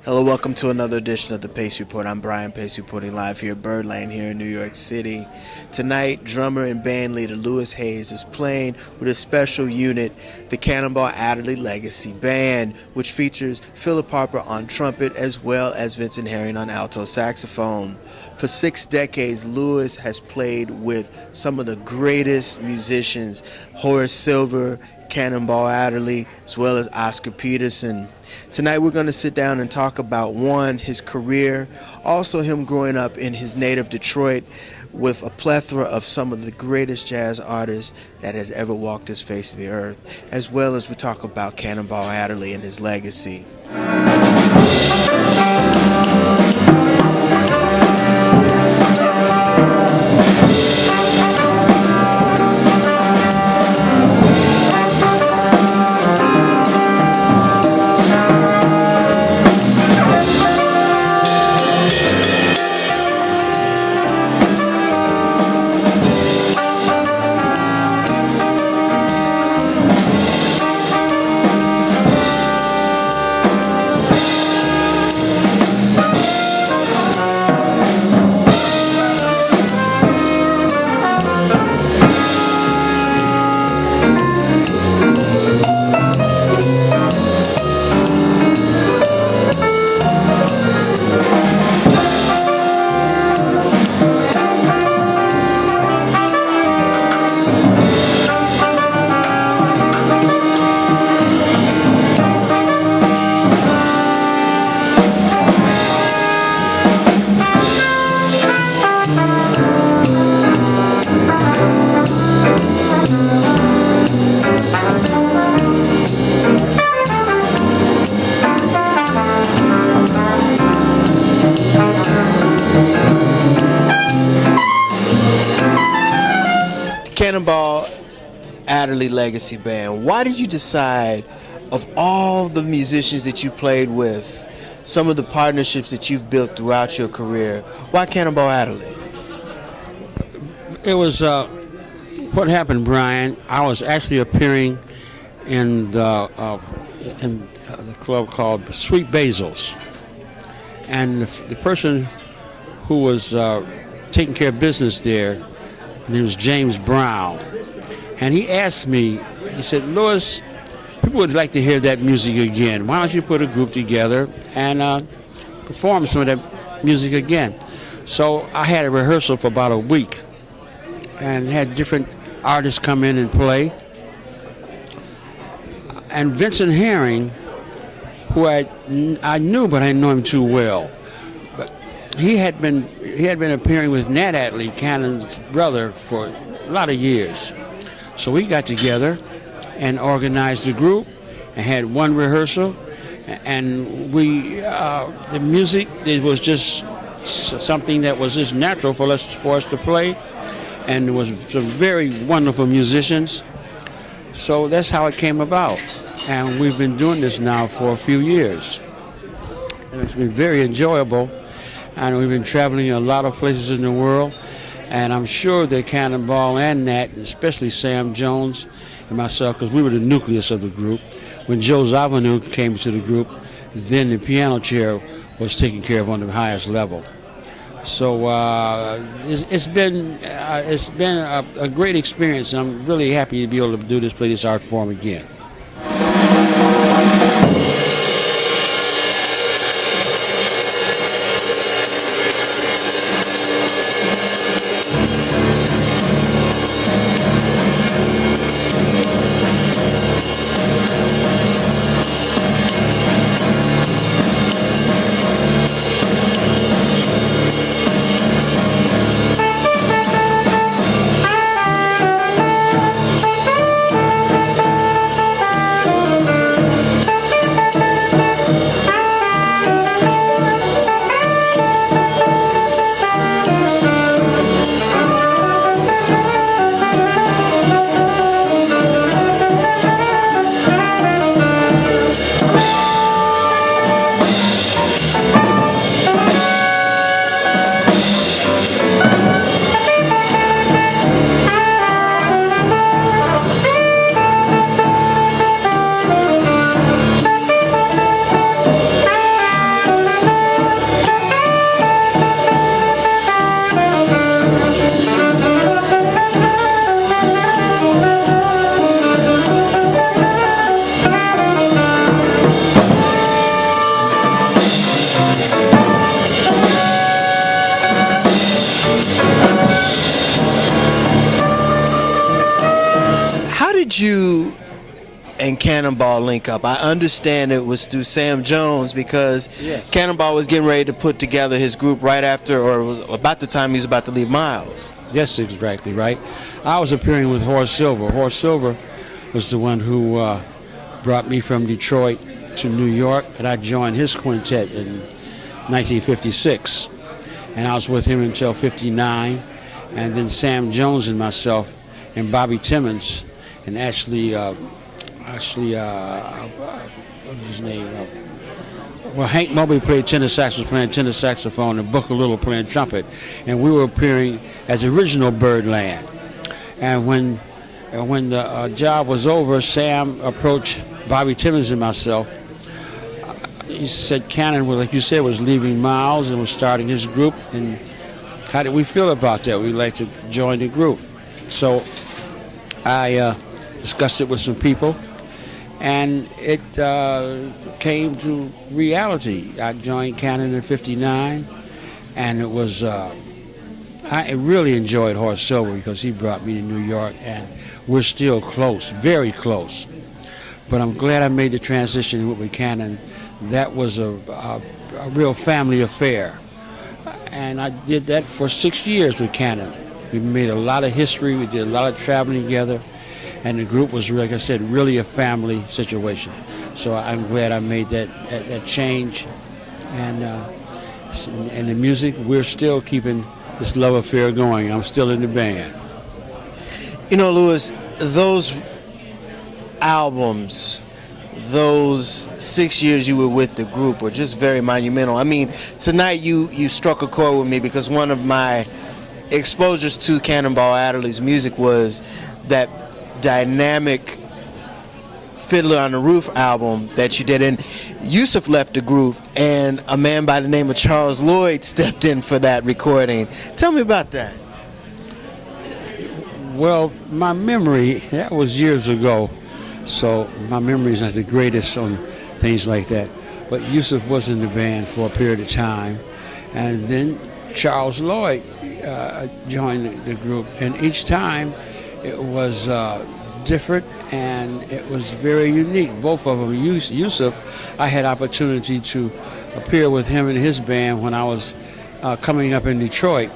Hello, welcome to another edition of the Pace Report. I'm Brian Pace, reporting live here at Birdland here in New York City. Tonight, drummer and band leader Louis Hayes is playing with a special unit, the Cannonball Adderley Legacy Band, which features Philip Harper on trumpet as well as Vincent Herring on alto saxophone. For 6 decades, Louis has played with some of the greatest musicians, Horace Silver, Cannonball Adderley, as well as Oscar Peterson. Tonight we're going to sit down and talk about, one, his career, also him growing up in his native Detroit with a plethora of some of the greatest jazz artists that has ever walked this face of the earth, as well as we talk about Cannonball Adderley and his legacy. Cannonball Adderley Legacy Band. Why did you decide, of all the musicians that you played with, some of the partnerships that you've built throughout your career, why Cannonball Adderley? It was what happened, Brian. I was actually appearing in the club called Sweet Basil's, and the person who was taking care of business there, it was James Brown, and he asked me, he said, Louis, people would like to hear that music again. Why don't you put a group together and perform some of that music again? So I had a rehearsal for about a week and had different artists come in and play. And Vincent Herring, who I knew, but I didn't know him too well. He had been appearing with Nat Adderley, Cannon's brother, for a lot of years. So we got together and organized the group and had one rehearsal. And the music, it was just something that was just natural for us to play. And there was some very wonderful musicians. So that's how it came about. And we've been doing this now for a few years. And it's been very enjoyable. And we've been traveling a lot of places in the world, and I'm sure that Cannonball and Nat, especially Sam Jones and myself, because we were the nucleus of the group. When Joe Zawinul came to the group, then the piano chair was taken care of on the highest level. So it's been a great experience, and I'm really happy to be able to play this art form again. did you and Cannonball link up? I understand it was through Sam Jones, because Yes. Cannonball was getting ready to put together his group right after, or was about the time he was about to leave Miles. Yes, exactly right. I was appearing with Horace Silver. Horace Silver was the one who brought me from Detroit to New York, and I joined his quintet in 1956. And I was with him until 59, and then Sam Jones and myself and Bobby Timmons and Ashley, what's his name? Well, Hank Mobley played tenor saxophone, and Booker Little playing trumpet, and we were appearing as original Birdland. And when the job was over, Sam approached Bobby Timmons and myself. He said Cannon, well, like you said, was leaving Miles and was starting his group, and how did we feel about that? We'd like to join the group. So I discussed it with some people, and it came to reality. I joined Cannon in '59, and it was I really enjoyed Horace Silver because he brought me to New York, and we're still close, very close. But I'm glad I made the transition with Cannon. That was a real family affair, and I did that for 6 years with Cannon. We made a lot of history. We did a lot of traveling together, and the group was, like I said, really a family situation. So I'm glad I made that change, and the music, we're still keeping this love affair going. I'm still in the band. You know, Louis, those albums, those 6 years you were with the group were just very monumental. I mean, tonight you struck a chord with me, because one of my exposures to Cannonball Adderley's music was that dynamic Fiddler on the Roof album that you did. And Yusef left the group, and a man by the name of Charles Lloyd stepped in for that recording. Tell me about that. Well, my memory, that was years ago, so my memory is not the greatest on things like that. But Yusef was in the band for a period of time, and then Charles Lloyd joined the group, and each time it was different, and it was very unique. Both of them. Yusef, I had opportunity to appear with him and his band when I was coming up in Detroit.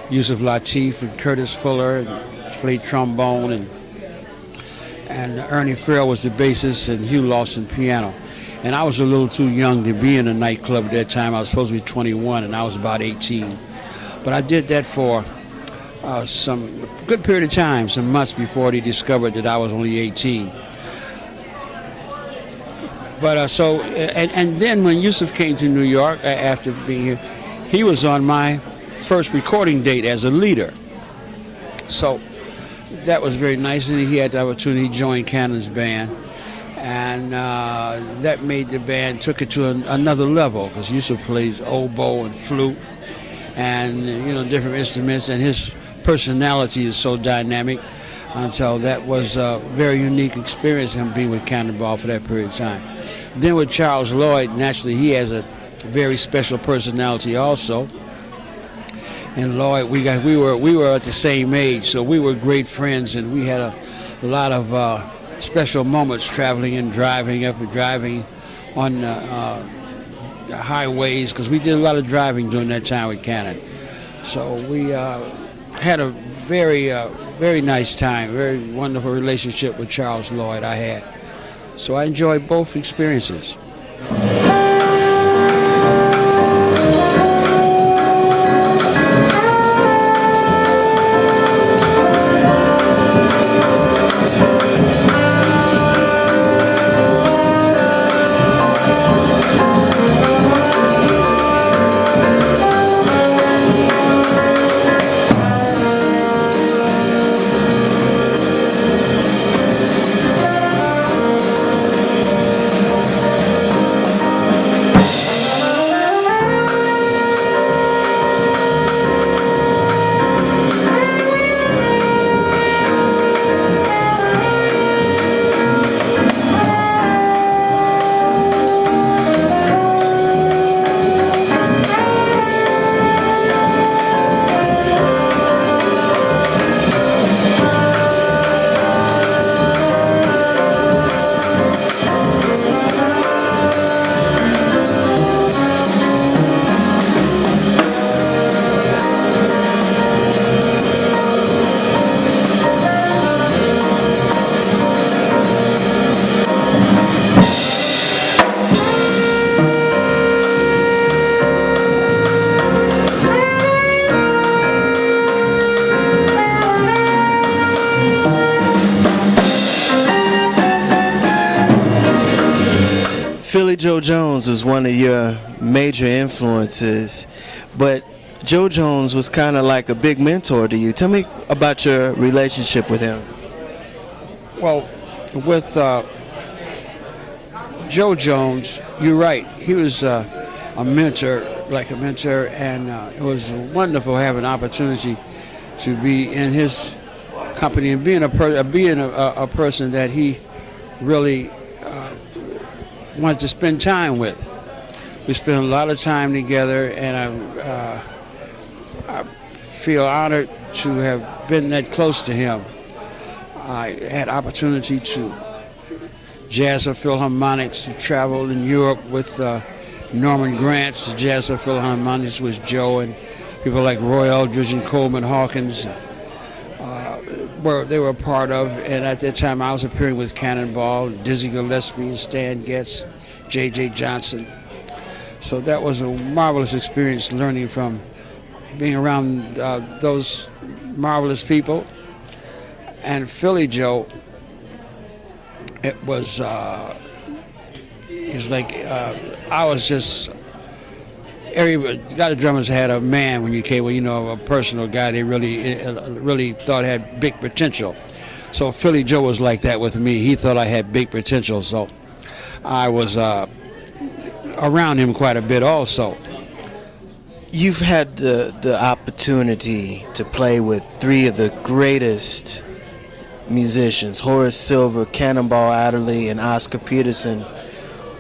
Yusef Lateef and Curtis Fuller played trombone, and Ernie Farrell was the bassist, and Hugh Lawson piano. And I was a little too young to be in a nightclub at that time. I was supposed to be 21, and I was about 18. But I did that for some good period of time, some months before they discovered that I was only 18. But and then when Yusef came to New York after being here, he was on my first recording date as a leader. So that was very nice, and he had the opportunity to join Cannon's band, and that made the band, took it to another level, because Yusef plays oboe and flute and different instruments, and his personality is so dynamic. Until that was a very unique experience, him being with Cannonball for that period of time. Then with Charles Lloyd, naturally he has a very special personality also. And Lloyd, we were at the same age, so we were great friends, and we had a lot of special moments traveling and driving on the highways, because we did a lot of driving during that time with Cannon. So we had a very nice time, very wonderful relationship with Charles Lloyd I had. So I enjoyed both experiences. Joe Jones was one of your major influences, but Joe Jones was kind of like a big mentor to you. Tell me about your relationship with him. Well, with Joe Jones, you're right. He was a mentor, and it was wonderful having an opportunity to be in his company and being a person that he really wanted to spend time with. We spent a lot of time together, and I feel honored to have been that close to him. I had opportunity to jazz at Philharmonics, to travel in Europe with Norman Granz. The Jazz at Philharmonics was Joe, and people like Roy Eldridge and Coleman Hawkins they were a part of. And at that time, I was appearing with Cannonball, Dizzy Gillespie, and Stan Getz, J.J. Johnson. So that was a marvelous experience, learning from being around those marvelous people. And Philly Joe, it was like I was just. A lot of drummers had a man when you came, a personal guy they really thought had big potential. So Philly Joe was like that with me. He thought I had big potential, so I was around him quite a bit also. You've had the opportunity to play with three of the greatest musicians, Horace Silver, Cannonball Adderley, and Oscar Peterson.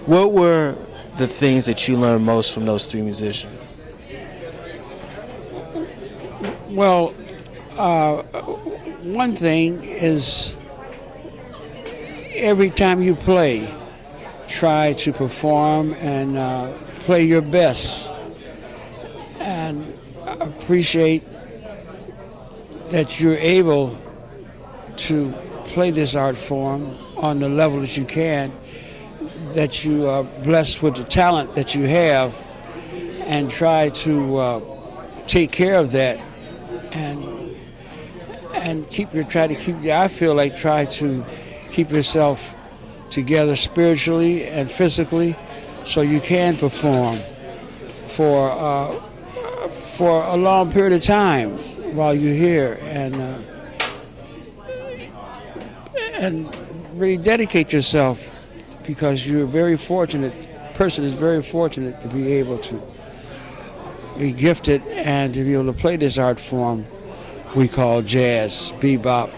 What were the things that you learned most from those three musicians? Well, one thing is every time you play, try to perform and play your best, and appreciate that you're able to play this art form on the level that you can, that you are blessed with the talent that you have, and try to take care of that, and try to keep yourself together spiritually and physically, so you can perform for a long period of time while you're here, and really dedicate yourself, because you're very fortunate. Person is very fortunate to be able to be gifted and to be able to play this art form we call jazz, bebop,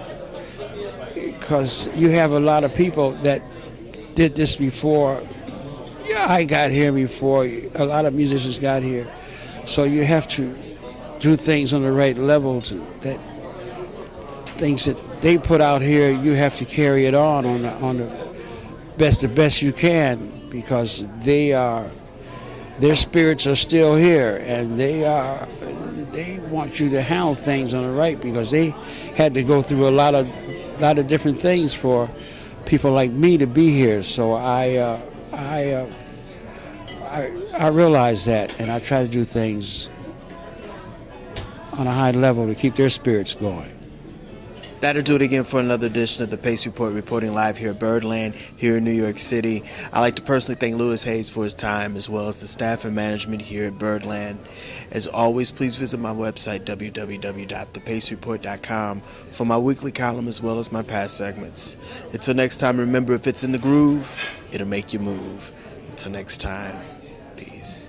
because you have a lot of people that did this before. I got here before a lot of musicians got here, so you have to do things on the right level. That things that they put out here, you have to carry it on the best you can, because their spirits are still here, and they want you to handle things on the right, because they had to go through a lot of different things for people like me to be here. So I realize that, and I try to do things on a high level to keep their spirits going. That'll do it again for another edition of the Pace Report, reporting live here at Birdland, here in New York City. I'd like to personally thank Louis Hayes for his time, as well as the staff and management here at Birdland. As always, please visit my website, www.thepacereport.com, for my weekly column as well as my past segments. Until next time, remember, if it's in the groove, it'll make you move. Until next time, peace.